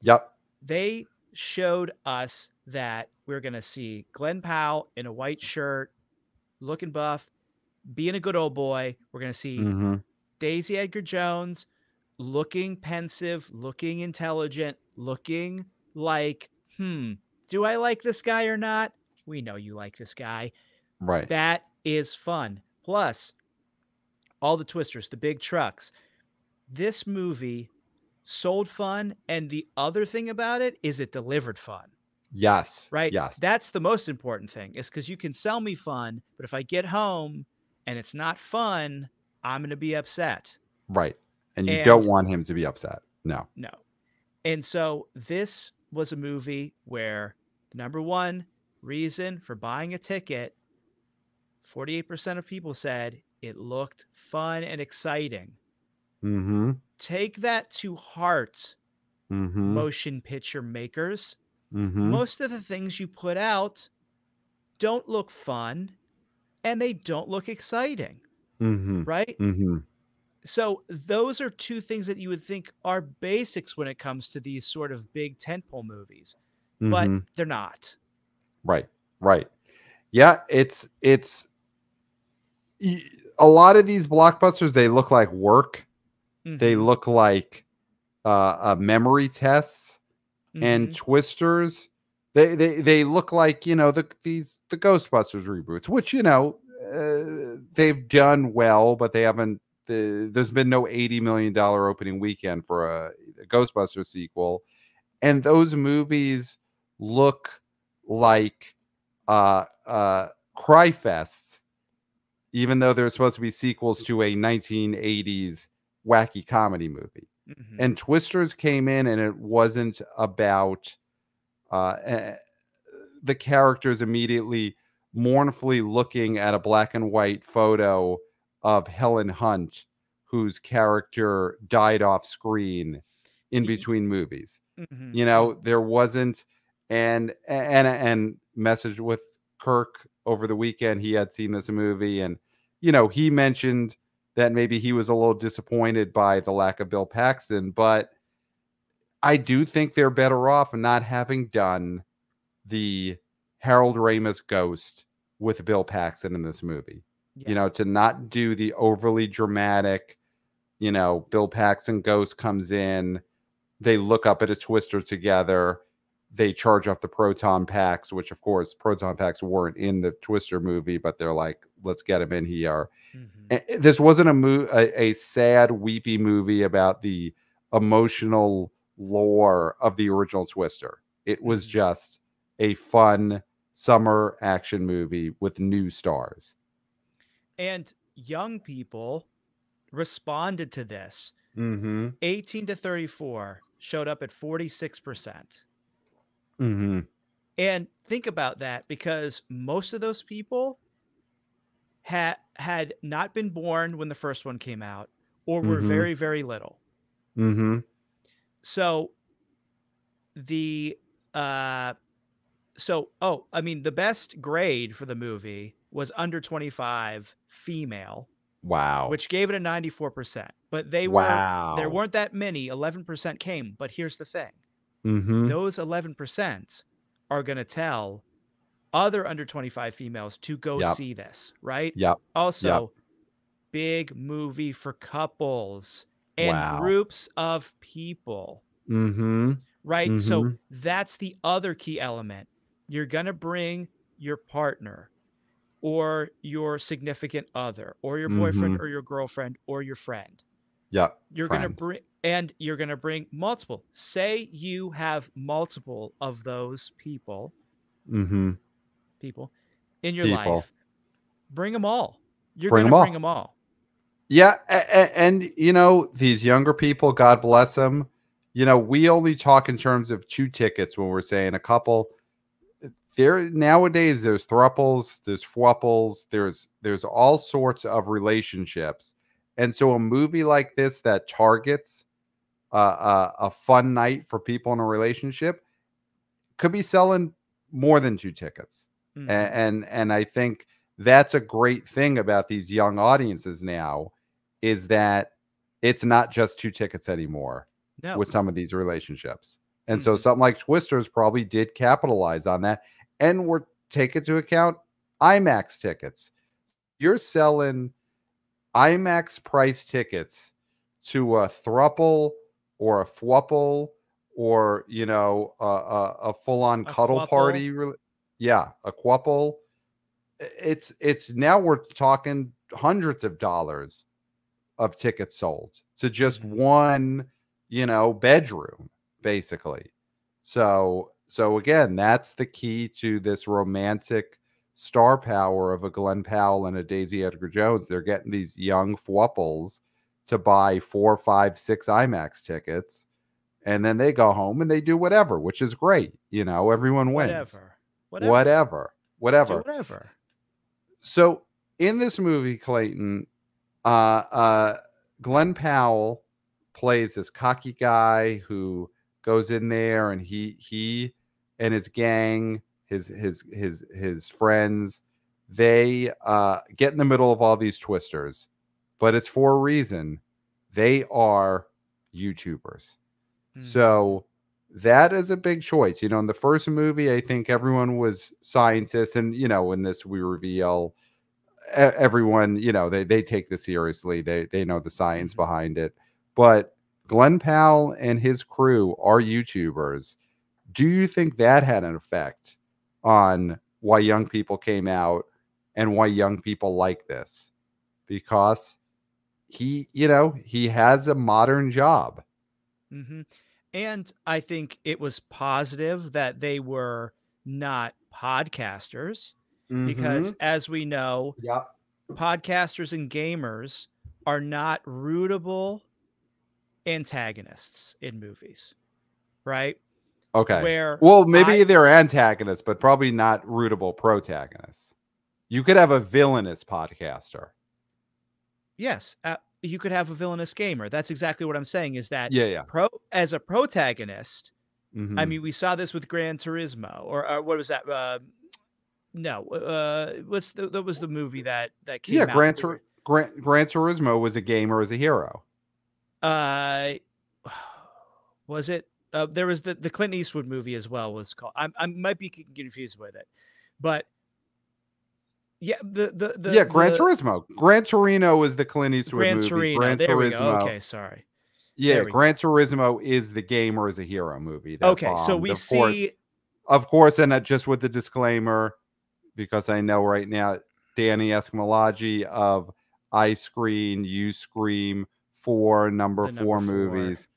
Yep. They showed us that we're going to see Glenn Powell in a white shirt, looking buff, being a good old boy. We're going to see Daisy Edgar Jones looking pensive, looking intelligent, looking like, do I like this guy or not? We know you like this guy. Right. That is fun. Plus, all the Twisters, the big trucks. This movie sold fun, and the other thing about it is it delivered fun. Yes. Right? Yes. That's the most important thing, is because you can sell me fun, but if I get home and it's not fun, I'm going to be upset. Right. And you don't want him to be upset. No. And so this was a movie where the #1 reason for buying a ticket, 48% of people said it looked fun and exciting. Take that to heart, motion picture makers. Most of the things you put out don't look fun and they don't look exciting. Right? So those are two things that you would think are basics when it comes to these sort of big tentpole movies, but Mm-hmm. they're not. Right. Right. Yeah. A lot of these blockbusters, they look like work. They Mm-hmm. look like memory tests. And Mm-hmm. Twisters, they look like, the Ghostbusters reboots, which, they've done well, but they haven't. There's been no $80 million opening weekend for a Ghostbusters sequel, and those movies look like cry fests, even though they're supposed to be sequels to a 1980s wacky comedy movie. Mm-hmm. And Twisters came in, and it wasn't about uh, the characters immediately mournfully looking at a black and white photo of Helen Hunt, whose character died off screen in between movies. Mm-hmm. There wasn't, and message with Kirk over the weekend. He had seen this movie, and he mentioned that maybe he was a little disappointed by the lack of Bill Paxton, but I do think they're better off not having done the Harold Ramis ghost with Bill Paxton in this movie. Yeah. To not do the overly dramatic, Bill Paxton ghost comes in, they look up at a Twister together, they charge up the proton packs, which of course proton packs weren't in the Twister movie, but they're like, let's get him in here. Mm-hmm. This wasn't a sad, weepy movie about the emotional lore of the original Twister. It was Mm-hmm. just a fun summer action movie with new stars. And young people responded to this. Mm-hmm. 18 to 34 showed up at 46%. Mm-hmm. And think about that, because most of those people had not been born when the first one came out, or were Mm-hmm. very, very little. Mm-hmm. So the the best grade for the movie was under 25 female, Wow. which gave it a 94%. But there Wow. weren't that many. 11% came. But here's the thing. Mm-hmm. Those 11% are going to tell other under 25 females to go Yep. see this, right? Yep. Also, Yep. big movie for couples and Wow. groups of people, Mm-hmm. right? Mm-hmm. So that's the other key element. You're going to bring your partner or your significant other or your boyfriend Mm-hmm. or your girlfriend or your friend. Yep. You're going to bring multiple. Say you have multiple of those people Mm-hmm. in your People. life. Bring them all. You're Bring going to them all. bring them all. Yeah, and these younger people, God bless them. We only talk in terms of 2 tickets when we're saying a couple. Nowadays there's thruples, there's fwuples, there's all sorts of relationships. And so a movie like this that targets a fun night for people in a relationship could be selling more than 2 tickets. Mhm. And I think that's a great thing about these young audiences now, is that it's not just 2 tickets anymore No. with some of these relationships. And so Mhm. something like Twisters probably did capitalize on that. And we're take into account IMAX tickets. You're selling IMAX price tickets to a thruple or a fwuple or a full-on A cuddle couple. party. Yeah, a couple. It's now we're talking hundreds of dollars of tickets sold to just Mhm. one, bedroom, basically. So again, that's the key to this romantic star power of a Glenn Powell and a Daisy Edgar Jones. They're getting these young fwupples to buy 4, 5, 6 IMAX tickets, and then they go home and they do whatever, which is great. Everyone wins. Whatever. Do Whatever. whatever. So in this movie, Clayton, Glenn Powell plays this cocky guy who goes in there, and he and his gang, his friends, they get in the middle of all these Twisters, but it's for a reason. they are YouTubers. Mhm. So that is a big choice. In the first movie, I think everyone was scientists, and in this we reveal everyone, they take this seriously. They know the science Mhm. behind it. But Glenn Powell and his crew are YouTubers. Do you think that had an effect on why young people came out and why young people like this? Because he has a modern job. Mhm. And I think it was positive that they were not podcasters Mm-hmm. because, as we know, Yep. podcasters and gamers are not rootable antagonists in movies, right? Okay. Where Well, maybe I, they're antagonists, but probably not rootable protagonists. You could have a villainous podcaster. yes, you could have a villainous gamer. That's exactly what I'm saying is that Yeah, yeah. as a protagonist, I Mm-hmm. mean, we saw this with Gran Turismo, or what was that? No, that was the movie that Yeah, came out with the Gran Turismo was a gamer as a hero. uh, was it? There was the Clint Eastwood movie as well. Was called. I might be confused with it, but yeah, Yeah, Gran the Turismo. Gran Torino is the Clint Eastwood Gran movie. Torino. Gran There we go. Turismo. Okay, sorry. Yeah, There we Gran go. Turismo is the gamer as a hero movie that Okay, so bombed. we Of course. see. Of course, and just with the disclaimer, because I know right now Danny Escamalaji of I Screen, You Scream, number The number 4 4. movies.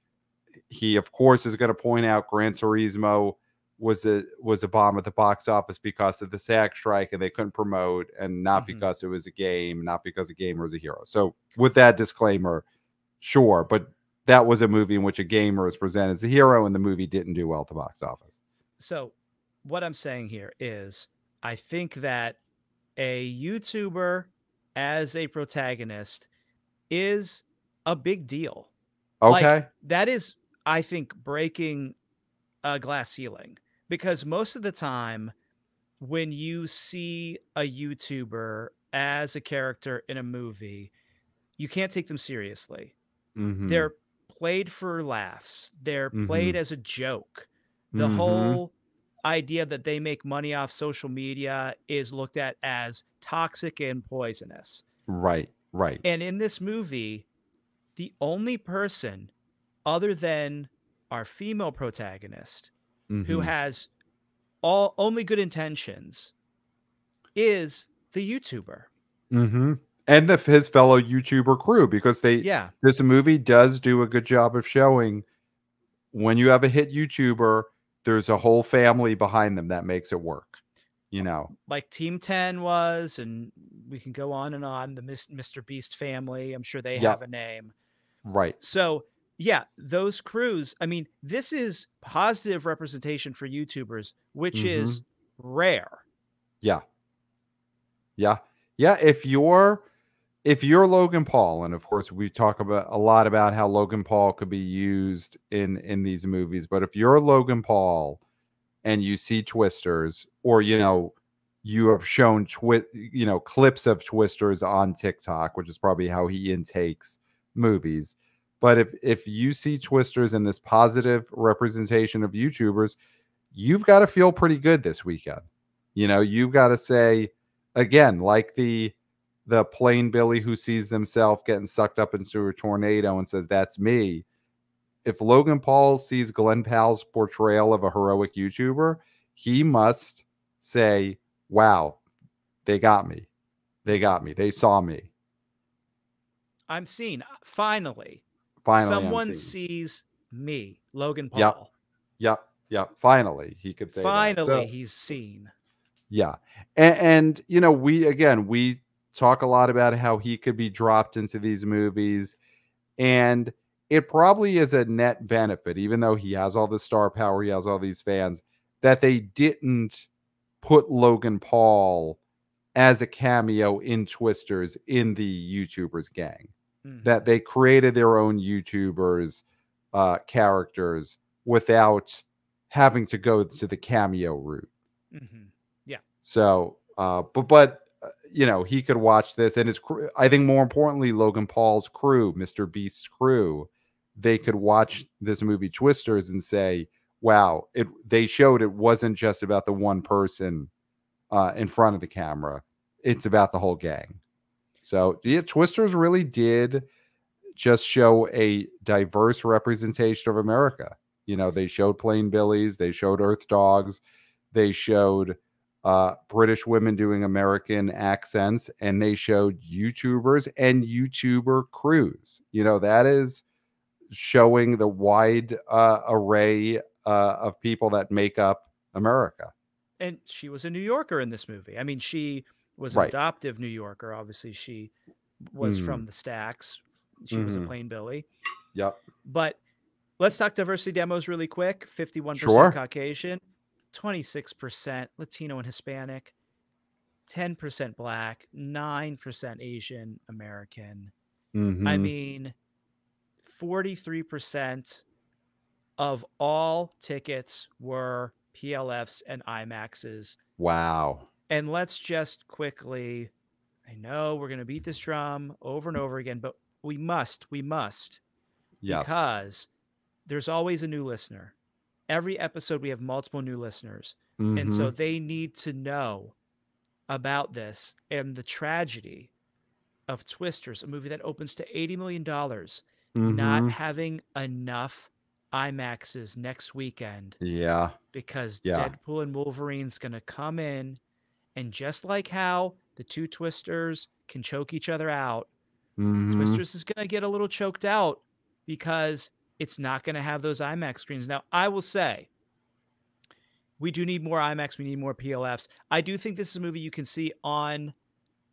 He of course is going to point out Gran Turismo was a bomb at the box office because of the SAG strike and they couldn't promote, and not Mhm. because it was a game, not because a gamer was a hero. So with that disclaimer, sure, but that was a movie in which a gamer is presented as the hero, and the movie didn't do well at the box office. So, what I'm saying here is I think that a YouTuber as a protagonist is a big deal. Like, Okay. that is, I think, breaking a glass ceiling because most of the time when you see a YouTuber as a character in a movie, you can't take them seriously. Mm-hmm. They're played for laughs. They're Mm-hmm. played as a joke. The Mm-hmm. whole idea that they make money off social media is looked at as toxic and poisonous. Right. Right. And in this movie, the only person other than our female protagonist who Mm-hmm. has all only good intentions is the YouTuber. Mm-hmm. And his fellow YouTuber crew, because Yeah, this movie does do a good job of showing when you have a hit YouTuber, there's a whole family behind them that makes it work. You know. like Team 10 was, and we can go on and on. The Mr. Beast family, I'm sure they have Yep. a name. Right. So, yeah, those crews, I mean, this is positive representation for YouTubers, which Mm-hmm. is rare. Yeah. Yeah. Yeah. If you're Logan Paul, and of course we talk about a lot about how Logan Paul could be used in these movies, but if you're Logan Paul and you see Twisters, or you have shown clips of Twisters on TikTok, which is probably how he intakes movies. But if you see Twisters in this positive representation of YouTubers, you've got to feel pretty good this weekend. You've got to say, again, like the plain Billy who sees himself getting sucked up into a tornado and says, "That's me." If Logan Paul sees Glenn Powell's portrayal of a heroic YouTuber, he must say, "Wow, they got me. They got me. They saw me. I'm seen. Finally, Finally, I'm someone seen." sees me, Logan Yep. Paul. Yep. Yep. Finally, he could say that. Finally, So, he's seen. yeah. And we talk a lot about how he could be dropped into these movies, and it probably is a net benefit, even though he has all the star power, he has all these fans, that they didn't put Logan Paul as a cameo in Twisters in the YouTubers gang. Mm-hmm. That they created their own YouTubers characters without having to go to the cameo route. Mm-hmm. Yeah. So, but he could watch this, and his crew, I think more importantly, Logan Paul's crew, Mr. Beast's crew, they could watch this movie Twisters and say, wow, they showed it wasn't just about the one person in front of the camera. It's about the whole gang. So yeah, Twisters really did just show a diverse representation of America. They showed Plain Billies, they showed Earth Dogs, they showed British women doing American accents, and they showed YouTubers and YouTuber crews. That is showing the wide array of people that make up America. And she was a New Yorker in this movie. I mean, she was an Right. adoptive New Yorker. Obviously, she was from the Stacks. She was a Plain Billy. Yep. But let's talk diversity demos really quick. 51% Sure. Caucasian, 26% Latino and Hispanic, 10% Black, 9% Asian American. I mean, 43% of all tickets were PLFs and IMAXs. Wow. And let's just quickly, I know we're going to beat this drum over and over again, but we must, Yes. because there's always a new listener. Every episode, we have multiple new listeners. And so they need to know about this and the tragedy of Twisters, a movie that opens to $80 million, not having enough IMAXs next weekend. Yeah. Because Yeah. Deadpool and Wolverine's going to come in, and just like how the two Twisters can choke each other out, Twisters is going to get a little choked out because it's not going to have those IMAX screens. Now, I will say, we do need more IMAX. We need more PLFs. I do think this is a movie you can see on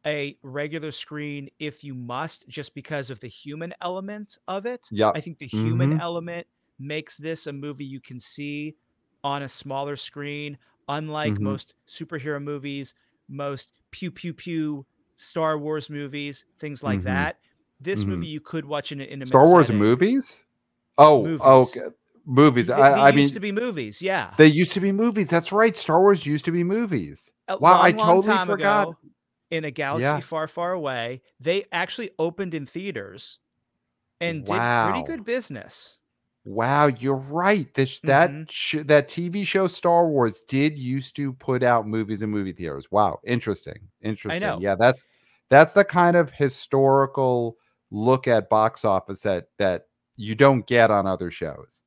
a regular screen if you must, just because of the human element of it. Yeah. I think the human element makes this a movie you can see on a smaller screen, unlike most superhero movies, most pew pew pew Star Wars movies, things like that. This movie you could watch in an intimate Star Wars setting. movies? Oh, Movies. okay. Movies. They I used mean, to be movies, yeah. They used to be movies. That's right. Star Wars used to be movies. Wow, I totally forgot. Ago, in a galaxy far, far away, they actually opened in theaters and did pretty good business. Wow, you're right. That TV show Star Wars did used to put out movies in movie theaters. Wow, interesting. I know. Yeah, that's the kind of historical look at box office that you don't get on other shows.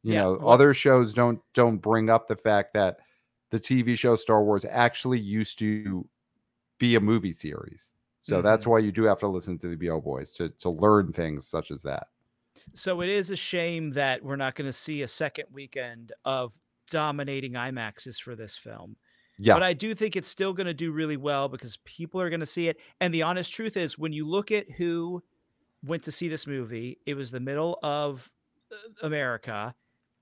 Other shows don't bring up the fact that the TV show Star Wars actually used to be a movie series. So that's why you do have to listen to the BO Boys to learn things such as that. So it is a shame that we're not going to see a second weekend of dominating IMAXs for this film. Yeah. But I do think it's still going to do really well because people are going to see it. And the honest truth is, when you look at who went to see this movie, it was the middle of America.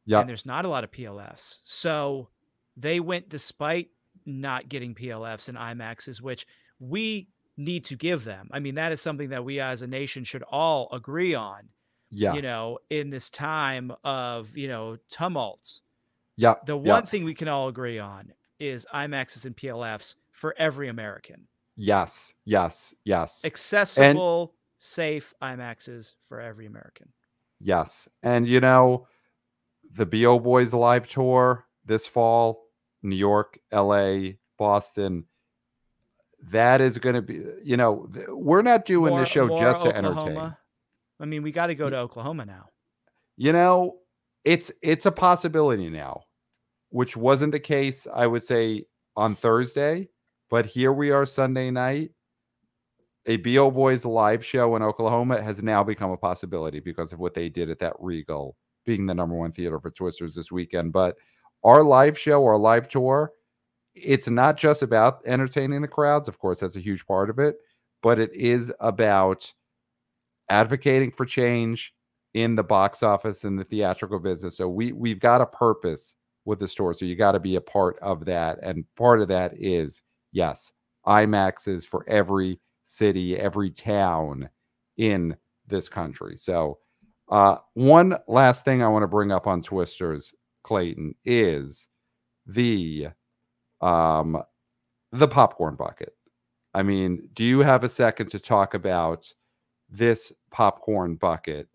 Yeah. And there's not a lot of PLFs. So they went despite not getting PLFs and IMAXs, which we need to give them. I mean, that is something that we as a nation should all agree on. Yeah. In this time of, tumults. Yeah. The one thing we can all agree on is IMAXs and PLFs for every American. Yes. Accessible, safe IMAXs for every American. Yes. And, the BO Boys live tour this fall, New York, LA, Boston, that is going to be, we're not doing this show just to entertain. I mean, we got to go to Oklahoma now. It's a possibility now, which wasn't the case, I would say, on Thursday. But here we are Sunday night. A BO Boys live show in Oklahoma has now become a possibility because of what they did at that Regal, being the #1 theater for Twisters this weekend. But our live show, our live tour, it's not just about entertaining the crowds. Of course, that's a huge part of it. But it is about advocating for change in the box office and the theatrical business. So we've got a purpose with the store. So you got to be a part of that. And part of that is, yes, IMAXs for every city, every town in this country. So one last thing I want to bring up on Twisters, Clayton, is the popcorn bucket. I mean, do you have a second to talk about this popcorn bucket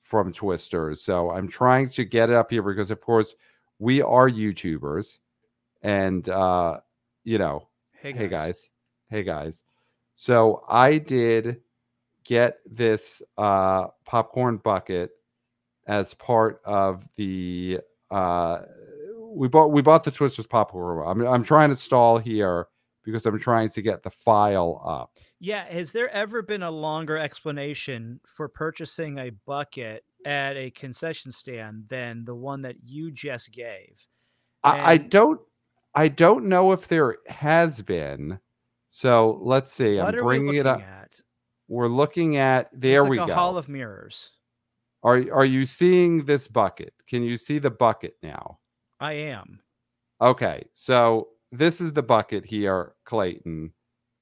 from Twisters? So I'm trying to get it up here because, of course, we are YouTubers, and you know, Hey hey guys. guys, hey guys. So I did get this popcorn bucket as part of the uh we bought the Twisters popcorn. I'm trying to stall here because I'm trying to get the file up. Yeah, has there ever been a longer explanation for purchasing a bucket at a concession stand than the one that you just gave? I, I And don't I don't know if there has been. So let's see. I'm what are we bringing it looking up. at? We're looking at, Looks there like we a hall go. of mirrors. Are you seeing this bucket? Can you see the bucket now? I am. Okay, so this is the bucket here, Clayton.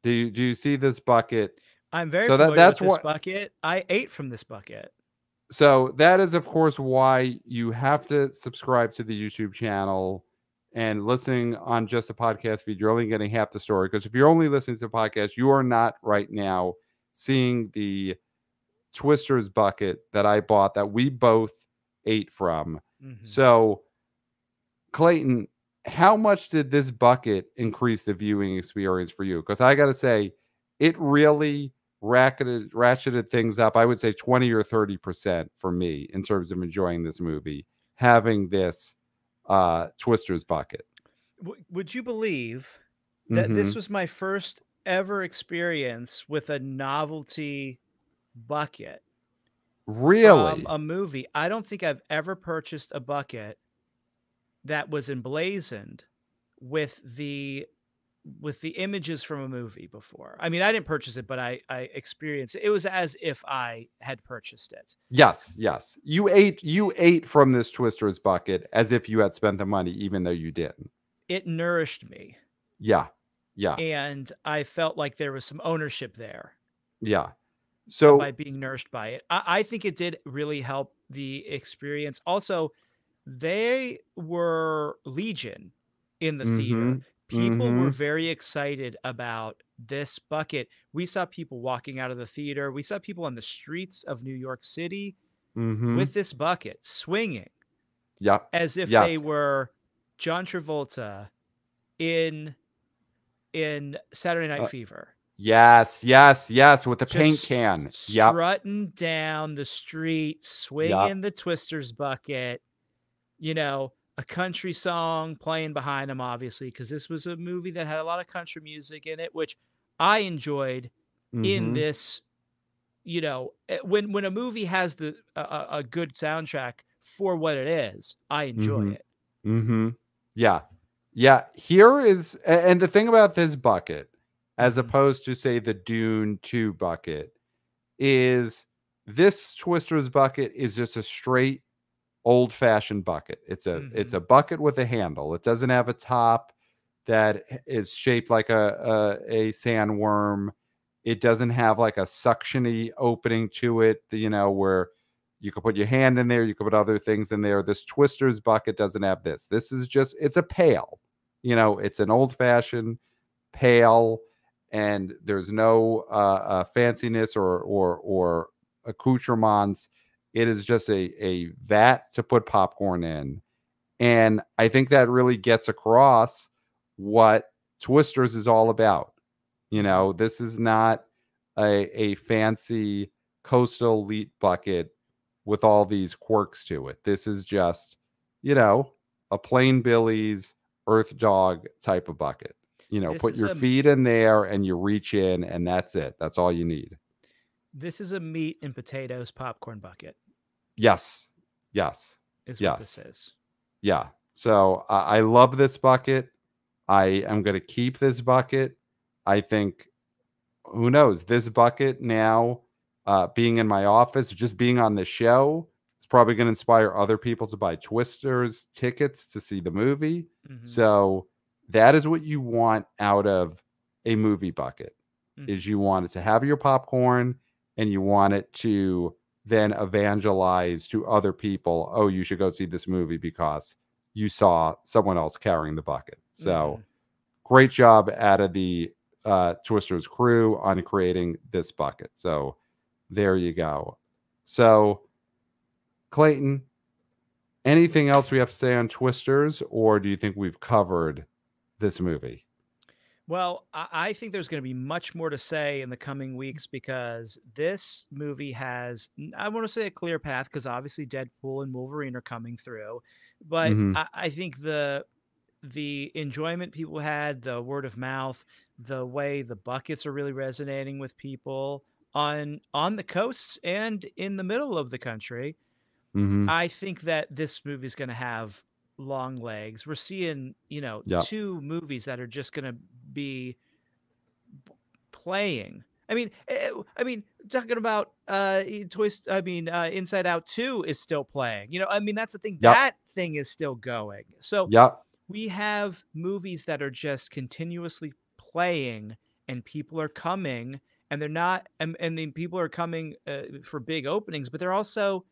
Do you see this bucket? I'm very So that familiar with that's this what bucket. I ate from this bucket. so that is, of course, why you have to subscribe to the YouTube channel, and listening on just a podcast feed, you're only getting half the story, because if you're only listening to the podcast, you are not right now seeing the Twisters bucket that I bought that we both ate from. Mhm. So, Clayton, how much did this bucket increase the viewing experience for you? Because I got to say, it really ratcheted things up. I would say 20 or 30% for me in terms of enjoying this movie, having this Twisters bucket. Would you believe that Mm-hmm. this was my first ever experience with a novelty bucket from Really? a movie? I don't think I've ever purchased a bucket that was emblazoned with the images from a movie before. I mean, I didn't purchase it, but I experienced it. It was as if I had purchased it. Yes, yes. You ate from this Twisters bucket as if you had spent the money, even though you didn't. It nourished me, Yeah. Yeah. and I felt like there was some ownership there Yeah. by So, being nourished by it. I think it did really help the experience. Also, they were legion in the theater. mm-hmm. People were Mm-hmm. very excited about this bucket. We saw people walking out of the theater. We saw people on the streets of New York City Mm-hmm. with this bucket swinging Yep. as if they Yes. were John Travolta in Saturday Night Uh, Fever. yes. Yes. Yes. With the paint Just can. Yep. strutting down the street, Yep. swinging the Twisters bucket, a country song playing behind them, obviously, because this was a movie that had a lot of country music in it, which I enjoyed in Mm-hmm. this. When a movie has a good soundtrack for what it is, I enjoy Mm-hmm. it. Mm-hmm. Yeah. Yeah. Here is, and the thing about this bucket, as Mhm. opposed to, say, the Dune 2 bucket, is this Twister's bucket is just a straight old-fashioned bucket. It's Mhm. a bucket with a handle. It doesn't have a top that is shaped like a sandworm. It doesn't have like a suctiony opening to it, where you could put your hand in there, you could put other things in there. This Twister's bucket doesn't have this. This is just, it's a pail. It's an old-fashioned pail, and there's no fanciness or accoutrements. It is just a vat to put popcorn in. And I think that really gets across what Twisters is all about. Mhm. This is not a fancy coastal elite bucket with all these quirks to it. This is just, a plain Billy's Earth Dog type of bucket. This Put is your a feet in there and you reach in, and that's it. That's all you need. this is a meat and potatoes popcorn bucket. Yes. Yes. Is what this Yes. is. Yeah. So I love this bucket. I am going to keep this bucket. I think, who knows, this bucket now, being in my office, just being on the show, it's probably going to inspire other people to buy Twisters tickets to see the movie. Mhm. So that is what you want out of a movie bucket, is Mhm. you want it to have your popcorn, and you want it to then evangelize to other people, oh, you should go see this movie because you saw someone else carrying the bucket. So Mhm. great job out of the Twister's crew on creating this bucket. So there you go. So Clayton, anything else we have to say on Twisters, or do you think we've covered this movie? Well, I think there's going to be much more to say in the coming weeks because this movie has, I want to say, a clear path because obviously Deadpool and Wolverine are coming through. But Mm-hmm. I think the enjoyment people had, the word of mouth, the way the buckets are really resonating with people on the coasts and in the middle of the country. Mm-hmm. I think that this movie is going to have long legs. We're seeing, Yeah. two movies that are just going to be playing. I mean, talking about Toys. I mean, Inside Out 2 is still playing. I mean, that's the thing. Yep. That thing is still going. So Yep. we have movies that are just continuously playing, and people are coming, and they're not. And then people are coming for big openings, but they're also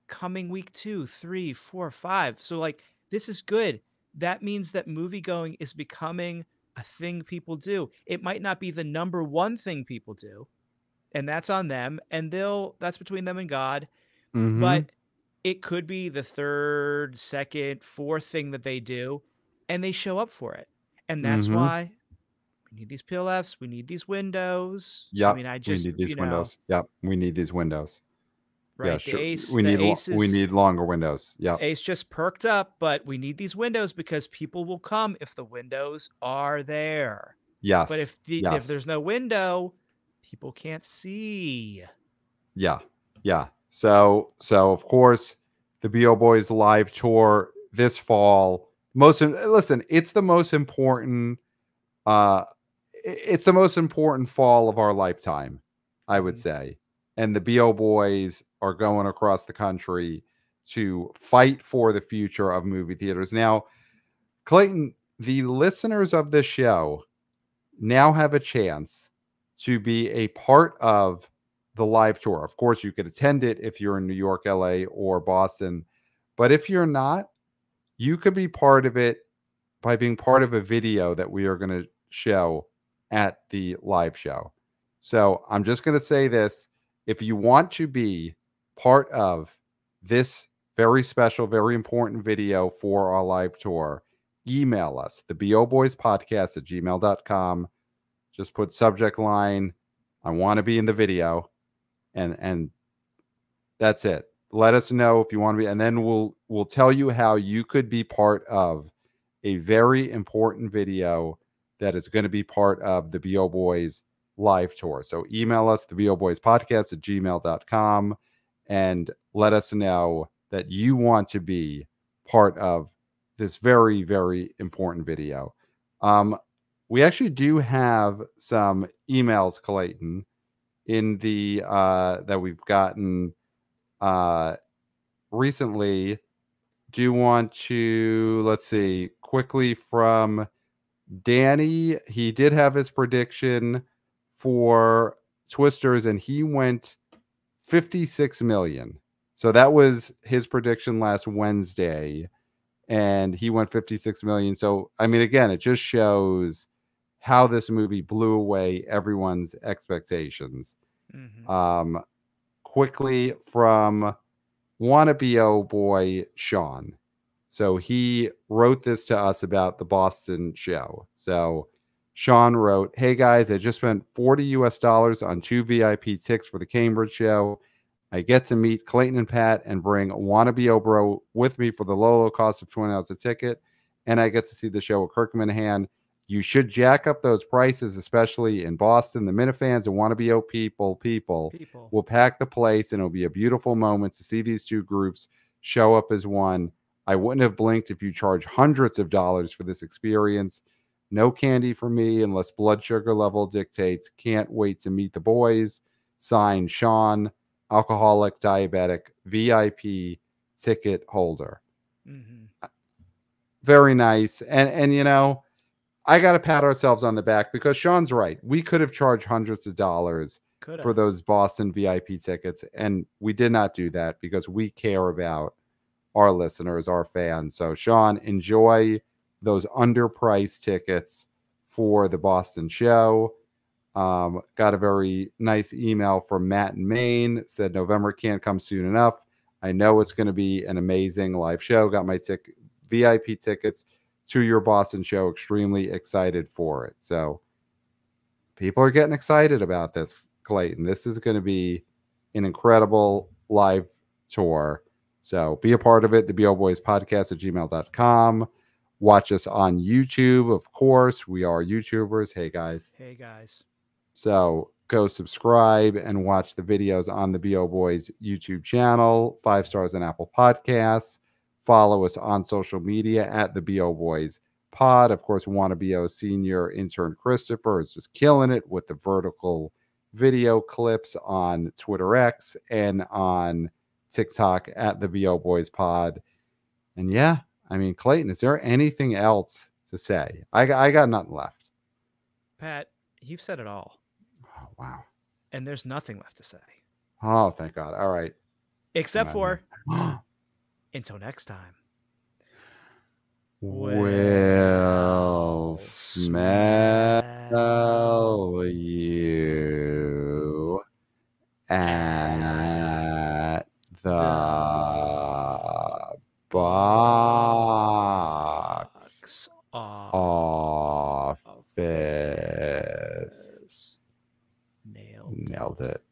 coming week 2, 3, 4, 5. So like this is good. That means that movie going is becoming a thing people do. It might not be the number one thing people do, and that's on them, and that's between them and God, Mm-hmm. but it could be the third, second, fourth thing that they do, and they show up for it. And that's Mm-hmm. why we need these PLFs, we need these windows. I Yep. mean, I We just, need these windows. Yep. We need these windows. Yeah, right, sure. the ace We is need longer windows. Yep. Ace just perked up, but we need these windows because people will come if the windows are there. But Yes. if Yes. there's no window, people can't see. Yeah. Yeah. So of course the BO Boys live tour this fall. Listen, it's the most important uh it's the most important fall of our lifetime, I would Mhm. say. And the BO Boys are going across the country to fight for the future of movie theaters. Now, Clayton, the listeners of this show now have a chance to be a part of the live tour. Of course, you could attend it if you're in New York, LA, or Boston. But if you're not, you could be part of it by being part of a video that we are going to show at the live show. So I'm just going to say this. If you want to be part of this very special, very important video for our live tour, email us, theboboyspodcast at gmail.com. Just put subject line, I want to be in the video, and that's it. Let us know if you want to be, and then we'll tell you how you could be part of a very important video that is going to be part of the BO Boys live tour. So email us, theboboyspodcast at gmail.com, and let us know that you want to be part of this very, very important video. We actually do have some emails, Clayton, in the that we've gotten recently. Do you want to, let's see, quickly from Danny? He did have his prediction for Twisters and he went 56 million. So that was his prediction last Wednesday and he went 56 million. So, I mean, again, it just shows how this movie blew away everyone's expectations. Mm-hmm. Quickly from wannabe oh boy Sean. So he wrote this to us about the Boston show. So Sean wrote, "Hey guys, I just spent $40 on 2 VIP tickets for the Cambridge show. I get to meet Clayton and Pat and bring wannabe oh bro with me for the low cost of $20 a ticket, and I get to see the show with KIRK Minihane. You should jack up those prices, especially in Boston. The Minifans and wannabe oh people will pack the place, and it'll be a beautiful moment to see these two groups show up as one. I wouldn't have blinked if you charge hundreds of dollars for this experience. No candy for me unless blood sugar level dictates. Can't wait to meet the boys. Signed, Sean, alcoholic, diabetic, VIP ticket holder." Mm-hmm. Very nice. And you know, I got to pat ourselves on the back because Sean's right. We could have charged hundreds of dollars for those Boston VIP tickets, and we did not do that because we care about our listeners, our fans. So, Sean, enjoy those underpriced tickets for the Boston show. Got a very nice email from Matt in Maine. Said November can't come soon enough. I know it's going to be an amazing live show. Got my VIP tickets to your Boston show. Extremely excited for it. So people are getting excited about this, Clayton. This is going to be an incredible live tour. So be a part of it. The theboboyspodcast at gmail.com. Watch us on YouTube, of course. We are YouTubers. Hey, guys. Hey, guys. So go subscribe and watch the videos on the BO Boys YouTube channel. 5 stars on Apple Podcasts. Follow us on social media at the BO Boys Pod. Of course, Wanna BO senior intern Christopher is just killing it with the vertical video clips on Twitter X and on TikTok at the BO Boys Pod. And yeah, I mean, Clayton, is there anything else to say? I got nothing left. Pat, you've said it all. Oh, wow. And there's nothing left to say. Oh, thank God. All right. Except for until next time. We'll smell you at the box office. Nailed. Nailed it.